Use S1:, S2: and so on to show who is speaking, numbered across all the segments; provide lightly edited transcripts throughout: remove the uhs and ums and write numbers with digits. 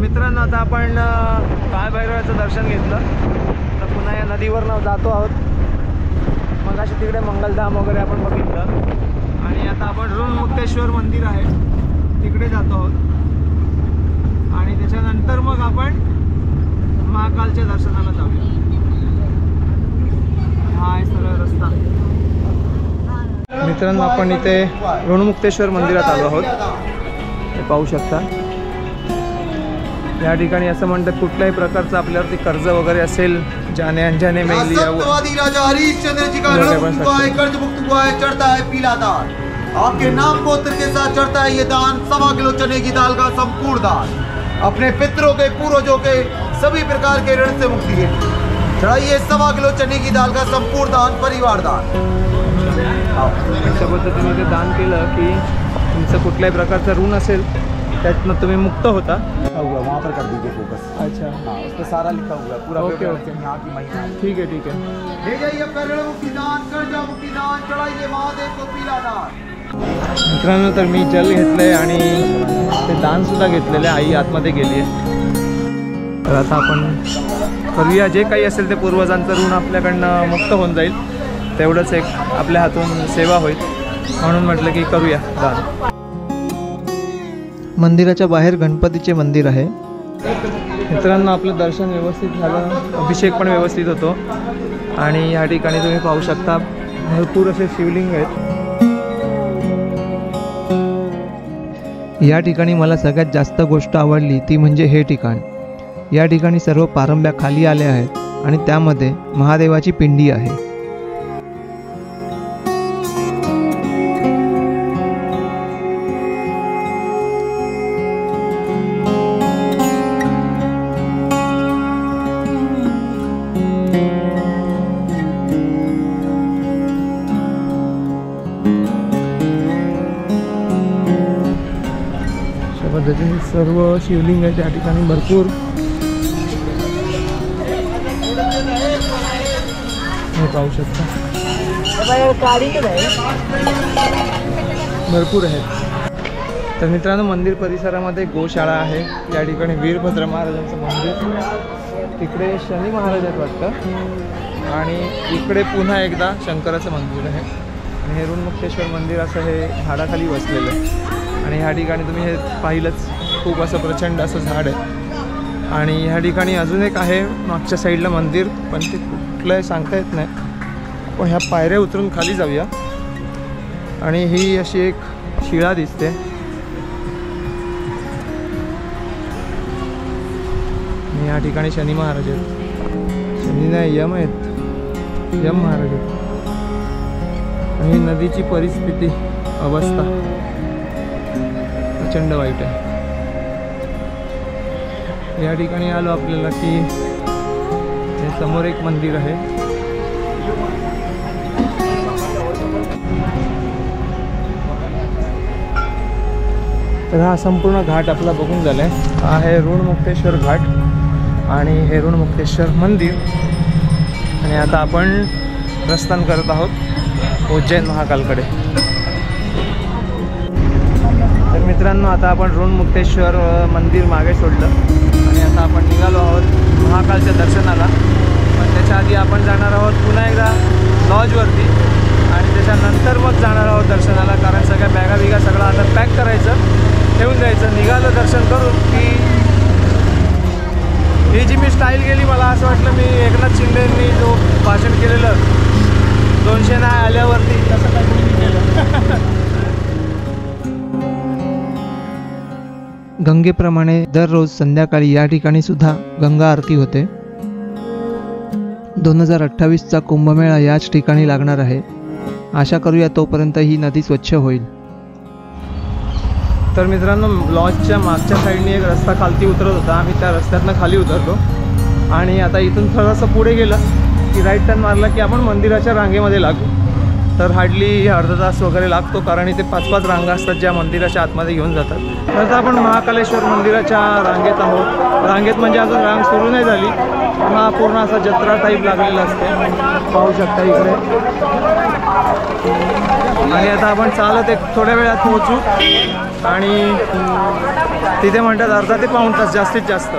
S1: मित्रांनो, आता आपण काळभैरवाचं दर्शन घेतलं, तर पुन्हा या नदीवर जातो आहोत. मग अशी तिकडे मंगलधाम वगैरे आपण बघितलं आणि आता आपण ऋणमुक्तेश्वर मंदिर आहे तिकडे जातो आहोत. आणि त्याच्यानंतर मग आपण महाकालच्या दर्शनाला जाऊया. हा आहे सरळ रस्ता. मित्रांनो, आपण इथे ऋणमुक्तेश्वर मंदिरात आलो आहोत. हे पाहू शकता. या ठिकाणी असं म्हणतात कुठल्याही प्रकारचं आपल्यावरती कर्ज वगैरे असेल, जाने अनजाने में लिया हुआ,
S2: राजा हरिश्चंद्र जी का कर्ज मुक्त हुआ है, चढ़ता है पीला दान. आपके नाम गोत्र के साथ चढ़ता है ये दान, 1.25 किलो चने की दाल का संपूर्ण दान. अपने पितरों के पूर्वजों के सभी प्रकार के ऋण से मुक्ति है. चढ़ाइए 1.25 किलो चने की दाल का संपूर्ण दान, परिवार दान.
S1: अशा पद्धतीने ते दान केलं की तुमचं कुठल्याही प्रकारचं ऋण असेल त्यातनं तुम्ही मुक्त होता.
S2: हुआ वहाँ पर कर दीजिए फोकस.
S1: अच्छा,
S2: हाँ, उस पर सारा लिखा हुआ है पूरा.
S1: ओके ओके,
S2: यहाँ की महिमा.
S1: ठीक है ठीक है.
S2: ले जाइए अपना ऋण मुक्ति दान, कर्जा मुक्ति दान, चढ़ाइए महादेव को पीला दान.
S1: मित्रांनो, तर मी जल घेतलंय आणि ते दान सुद्धा घेतलेलं आहे. आई आतमध्ये गेली आहे. तर आता आपण करूया, जे काही असेल ते पूर्वजांचं ऋण आपल्याकडनं मुक्त होऊन जाईल. तेवढंच एक आपल्या हातून सेवा होईल म्हणून म्हटलं की करूया दान. मंदिराच्या बाहेर गणपतीचे मंदिर आहे. मित्रांनो, आपलं दर्शन व्यवस्थित झालं, अभिषेक पण व्यवस्थित होतो. आणि या ठिकाणी तुम्ही पाहू शकता भरपूर असे शिवलिंग आहेत. या ठिकाणी मला सगळ्यात जास्त गोष्ट आवडली ती म्हणजे हे ठिकाण. या ठिकाणी सर्व पारंब्या खाली आल्या आहेत आणि त्यामध्ये महादेवाची पिंडी आहे. पद्धतीने सर्व शिवलिंग आहे त्या ठिकाणी भरपूर. हे पाहू शकता भरपूर आहेत. तर मित्रांनो, मंदिर परिसरामध्ये गोशाळा आहे. या ठिकाणी वीरभद्र महाराजांचं मंदिर, तिकडे शनी महाराज आहेत वाटतं, आणि इकडे पुन्हा एकदा शंकराचं मंदिर आहे. आणि हे ऋणमुक्तेश्वर मंदिर असं हे झाडाखाली वसलेलं आहे. आणि ह्या ठिकाणी तुम्ही हे पाहिलंच, खूप असं प्रचंड असं झाड आहे. आणि ह्या ठिकाणी अजून एक आहे मागच्या साईडला मंदिर, पण ते कुठलं आहे सांगता येत नाही. पण ह्या पायऱ्या उतरून खाली जाऊया. आणि ही अशी एक शिळा दिसते. आणि या ठिकाणी शनी महाराज आहेत. शनी नाही, यम आहेत, यम महाराज आहेत. आणि नदीची परिस्थिती, अवस्था प्रचंड वाईट आहे. या ठिकाणी आलो आपल्याला की हे समोर एक मंदिर आहे. तर हा संपूर्ण घाट आपला बघून झालाय. हा आहे ऋणमुक्तेश्वर घाट आणि हे ऋणमुक्तेश्वर मंदिर. आणि आता आपण प्रस्थान करत आहोत उज्जैन महाकालकडे. तर मित्रांनो, आता आपण ऋणमुक्तेश्वर मंदिर मागे सोडलं आणि आता आपण निघालो आहोत महाकालच्या दर्शनाला. पण त्याच्या आधी आपण जाणार आहोत पुन्हा एकदा लॉजवरती आणि त्याच्यानंतर मग जाणार आहोत दर्शनाला. कारण सगळ्या बॅगा बिगा सगळं आता पॅक करायचं, ठेवून द्यायचं. निघालं दर्शन करून की ही जी मी स्टाईल केली, मला असं वाटलं मी एकनाथ शिंदेंनी जो भाषण केलेलं 200 नाही आल्यावरती तसं काही केलं. गंगेप्रमाणे दररोज संध्याकाळी या ठिकाणी सुद्धा गंगा आरती होते. 2028चा कुंभमेळा याच ठिकाणी लागणार आहे. आशा करूया तोपर्यंत ही नदी स्वच्छ होईल. तर मित्रांनो, लॉजच्या मागच्या साईडने एक रस्ता खालती उतरत होता. आम्ही त्या रस्त्यातनं खाली उतरलो आणि आता इथून थोडंसं पुढे गेलं की राईट टर्न मारला की आपण मंदिराच्या रांगेमध्ये लागू. तर हार्डली अर्धा तास वगैरे लागतो, कारण इथे 5-5 रांगा असतात ज्या मंदिराच्या आतमध्ये घेऊन जातात. तर आता आपण महाकालेश्वर मंदिराच्या रांगेत आहोत. रांगेत म्हणजे अजून रांग सुरू नाही झाली, हा पूर्ण असा जत्रा टाईप लागलेला असते, पाहू शकता इकडे. आणि आता आपण चालत एक थोड्या वेळात पोहोचू आणि तिथे म्हणतात अर्धा ते पाऊण तास जास्तीत जास्त.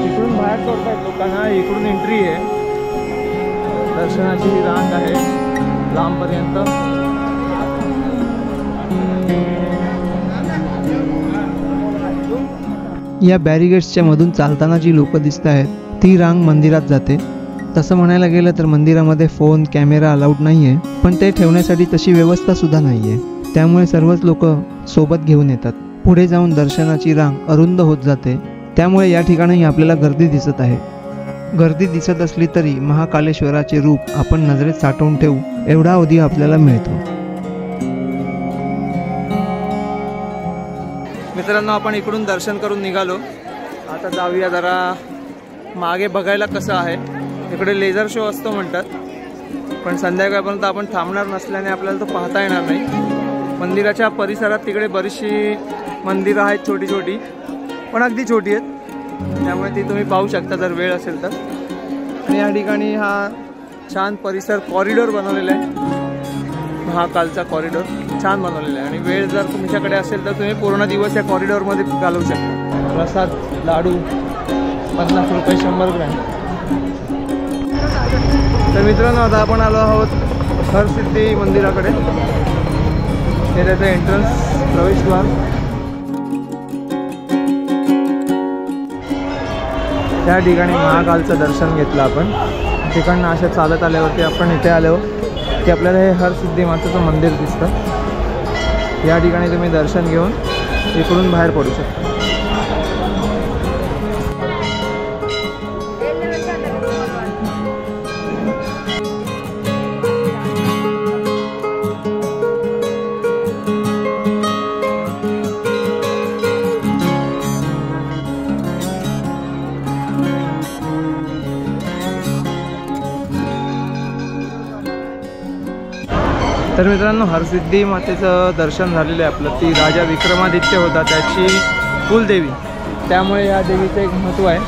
S1: इकडून बाहेर सोडतायत लोकांना, इकडून एंट्री आहे. दर्शनाची ही रांग आहे लांबपर्यंत.
S3: या बॅरिगेड्सच्या मधून चालताना जी लोक दिसत आहेत ती रांग मंदिरात जाते. तसं म्हणायला गेलं तर मंदिरामध्ये फोन कॅमेरा अलाउड नाही आहे, पण ते ठेवण्यासाठी तशी व्यवस्था सुद्धा नाही आहे. त्यामुळे सर्वच लोक सोबत घेऊन येतात. पुढे जाऊन दर्शनाची रांग अरुंद होत जाते, त्यामुळे या ठिकाणी आपल्याला गर्दी दिसत आहे. गर्दी दिसत असली तरी महाकालेश्वराचे रूप आपण नजरेत साठवून ठेवू एवढा अवधी आपल्याला मिळतो.
S1: मित्रांनो, आपण इकडून दर्शन करून निघालो. आता जाऊया जरा मागे बघायला कसं आहे. इकडे लेझर शो असतो म्हणतात, पण संध्याकाळपर्यंत आपण थांबणार नसल्याने आपल्याला तो पाहता येणार नाही. मंदिराच्या परिसरात तिकडे बरीचशी मंदिरं आहेत, छोटी छोटी, पण अगदी छोटी आहेत, त्यामुळे ती तुम्ही पाहू शकता जर वेळ असेल तर. आणि या ठिकाणी हा छान परिसर कॉरिडॉर बनवलेला आहे, महाकालचा कॉरिडॉर छान बनवलेला आहे. आणि वेळ जर तुमच्याकडे असेल तर तुम्ही पूर्ण दिवस या कॉरिडॉरमध्ये घालवू शकता. प्रसाद लाडू 50 रुपये 100 ग्रॅम. तर मित्रांनो, आता आपण आलो आहोत हरसिद्धी मंदिराकडे. हे त्याचं एंट्रन्स प्रवेशद्वार. त्या ठिकाणी महाकालचं दर्शन घेतलं आपण. तिकडनं अशा चालत आल्यावरती आपण इथे आलो की आपल्याला हे हरसिद्धी मातेचं मंदिर दिसतं. या ठिकाणी तुम्ही दर्शन घेऊन इकडून बाहेर पडू शकता. तर मित्रांनो, हरसिद्धी मातेचं दर्शन झालेलं आहे आपलं. ती राजा विक्रमादित्य होता त्याची कुलदेवी, त्यामुळे या देवीचं एक महत्त्व आहे.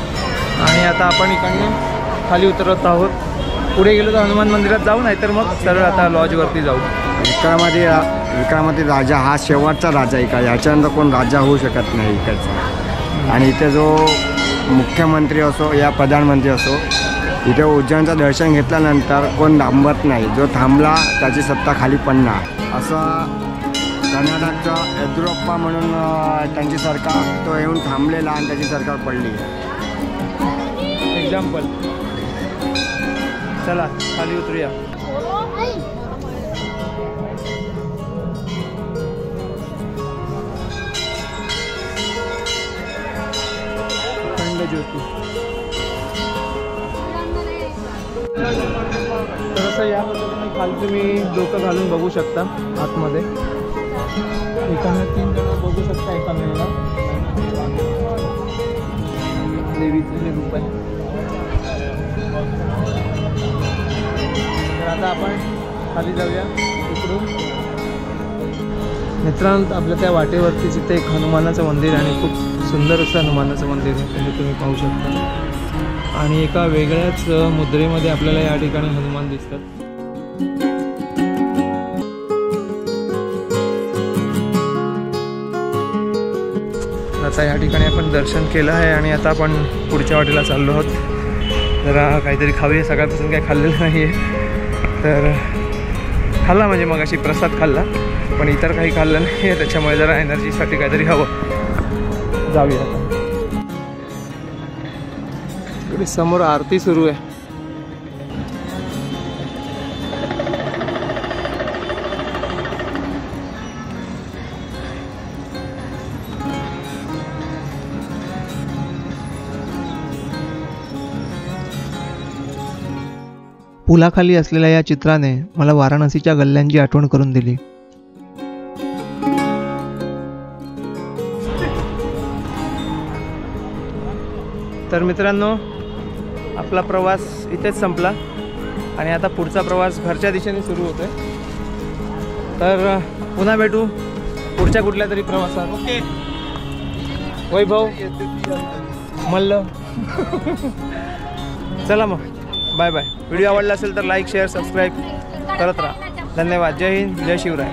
S1: आणि आता आपण इकडनं खाली उतरत आहोत. पुढे गेलो तर हनुमान मंदिरात जाऊ, नाही तर मग सरळ आता लॉजवरती जाऊ.
S4: विक्रमादित्य राजा हा शेवटचा राजा आहे का, याच्यानंतर कोण राजा होऊ शकत नाही इकडचा. आणि इथे जो मुख्यमंत्री असो या प्रधानमंत्री असो, इथे उज्जैनचं दर्शन घेतल्यानंतर कोण थांबत नाही. जो थांबला त्याची सत्ता खाली पडणार. असं कर्नाटकचा येद्युरप्पा म्हणून त्यांची सरकार तो येऊन थांबलेला आणि त्याची सरकार पडली.
S1: एक्झाम्पल. चला खाली उतरूया. ज्योती. तर असं या पद्धतीने खाली तुम्ही डोकं घालून बघू शकता आतमध्ये. एकाने 3 जण बघू शकता एका वेळेला. देवीचे हे रूप आहे. तर आता आपण खाली जाऊया इकडून. मित्रांनो, आपल्या त्या वाटेवरतीच इथे एक हनुमानाचं मंदिर आणि खूप सुंदर असं हनुमानाचं मंदिर आहे, हे तुम्ही पाहू शकता. आणि एका वेगळ्याच मुद्रेमध्ये आपल्याला या ठिकाणी हनुमान दिसतात. आता या ठिकाणी आपण दर्शन केलं आहे आणि आता आपण पुढच्या वाटेला चाललो आहोत. जरा काहीतरी खाऊया. सकाळपासून काही खाल्लेलं नाही आहे. तर खाल्ला म्हणजे मग अशी प्रसाद खाल्ला, पण इतर काही खाल्लं नाही आहे. त्याच्यामुळे जरा एनर्जीसाठी काहीतरी हवं. जाऊया आता. इकडे समोर आरती सुरू आहे.
S3: पुलाखाली असलेल्या या चित्राने मला वाराणसीच्या गल्ल्यांची आठवण करून दिली.
S1: तर मित्रांनो, आपला प्रवास इथेच संपला आणि आता पुढचा प्रवास घरच्या दिशेने सुरू होतोय. तर पुन्हा भेटू पुढच्या कुठल्या तरी प्रवासात. ओके वैभव मल्ल. चला मग, बाय बाय. व्हिडिओ आवडला असेल तर लाईक शेअर सबस्क्राईब करत राहा. धन्यवाद. जय हिंद, जय शिवराय.